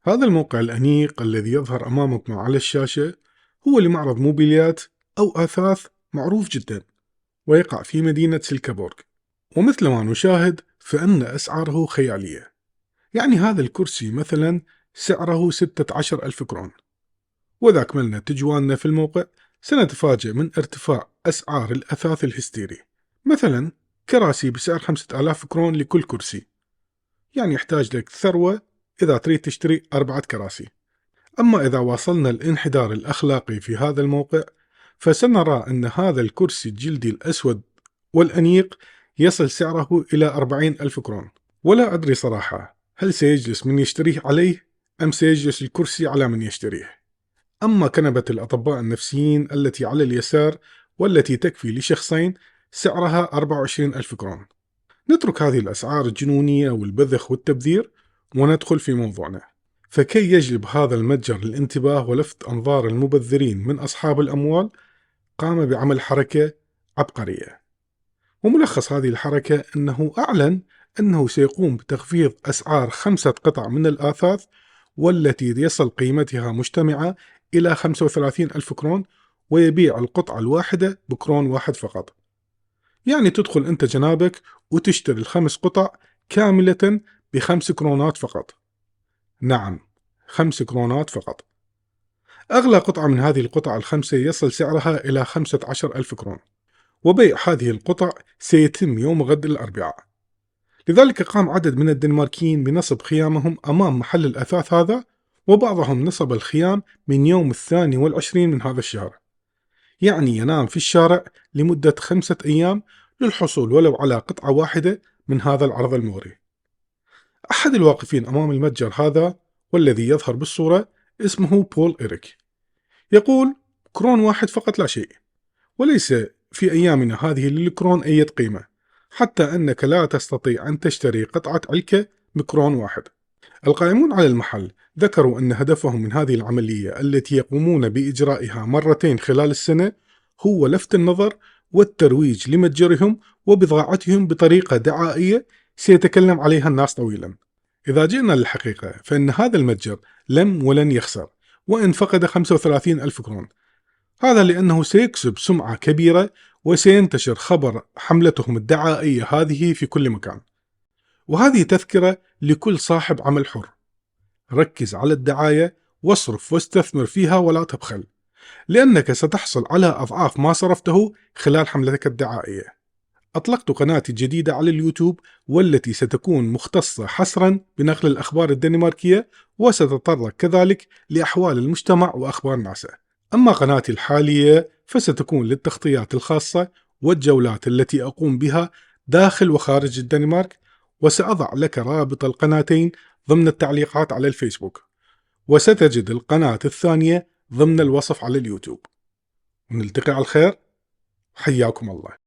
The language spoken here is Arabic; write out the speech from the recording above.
هذا الموقع الأنيق الذي يظهر أمامكم على الشاشة هو لمعرض موبيليات أو أثاث معروف جدا، ويقع في مدينة سلكابورغ. ومثل ما نشاهد فإن أسعاره خيالية. يعني هذا الكرسي مثلا سعره 16,000 كرون. وإذا أكملنا تجوالنا في الموقع سنتفاجأ من ارتفاع أسعار الأثاث الهستيري. مثلا كراسي بسعر 5,000 كرون لكل كرسي، يعني يحتاج لك ثروة إذا تريد تشتري 4 كراسي. أما إذا واصلنا الانحدار الأخلاقي في هذا الموقع فسنرى أن هذا الكرسي الجلدي الأسود والأنيق يصل سعره إلى 40,000 كرون. ولا أدري صراحة هل سيجلس من يشتريه عليه أم سيجلس الكرسي على من يشتريه. أما كنبة الأطباء النفسيين التي على اليسار والتي تكفي لشخصين سعرها 24,000 كرون. نترك هذه الأسعار الجنونية والبذخ والتبذير وندخل في موضوعنا. فكي يجلب هذا المتجر الانتباه ولفت أنظار المبذرين من أصحاب الأموال، قام بعمل حركة عبقرية. وملخص هذه الحركة أنه أعلن أنه سيقوم بتخفيض أسعار 5 قطع من الآثاث، والتي يصل قيمتها مجتمعة إلى 35,000 كرون، ويبيع القطعة الواحدة بكرون واحد فقط. يعني تدخل أنت جنابك وتشتري ال5 قطع كاملة ب5 كرونات فقط. نعم، 5 كرونات فقط. أغلى قطعة من هذه القطع ال5 يصل سعرها إلى 15,000 كرون، وبيع هذه القطع سيتم يوم غد الأربعاء. لذلك قام عدد من الدنماركيين بنصب خيامهم أمام محل الأثاث هذا، وبعضهم نصب الخيام من يوم 22 من هذا الشهر. يعني ينام في الشارع لمدة 5 أيام للحصول ولو على قطعة واحدة من هذا العرض المغري. أحد الواقفين أمام المتجر هذا والذي يظهر بالصورة اسمه بول إيريك، يقول: كرون واحد فقط لا شيء، وليس في أيامنا هذه للكرون أي قيمة، حتى أنك لا تستطيع أن تشتري قطعة علكة بكرون واحد. القائمون على المحل ذكروا أن هدفهم من هذه العملية التي يقومون بإجرائها مرتين خلال السنة هو لفت النظر والترويج لمتجرهم وبضاعتهم بطريقة دعائية سيتكلم عليها الناس طويلا. إذا جئنا للحقيقة فإن هذا المتجر لم ولن يخسر وإن فقد 35,000 كرون. هذا لأنه سيكسب سمعة كبيرة وسينتشر خبر حملتهم الدعائية هذه في كل مكان. وهذه تذكرة لكل صاحب عمل حر: ركز على الدعاية واصرف واستثمر فيها ولا تبخل، لأنك ستحصل على أضعاف ما صرفته خلال حملتك الدعائية. أطلقت قناتي الجديدة على اليوتيوب والتي ستكون مختصة حصرا بنقل الأخبار الدنماركية، وستتطرق كذلك لأحوال المجتمع وأخبار ناسا. أما قناتي الحالية فستكون للتغطيات الخاصة والجولات التي أقوم بها داخل وخارج الدنمارك، وسأضع لك رابط القناتين ضمن التعليقات على الفيسبوك، وستجد القناة الثانية ضمن الوصف على اليوتيوب. ونلتقي على الخير، حياكم الله.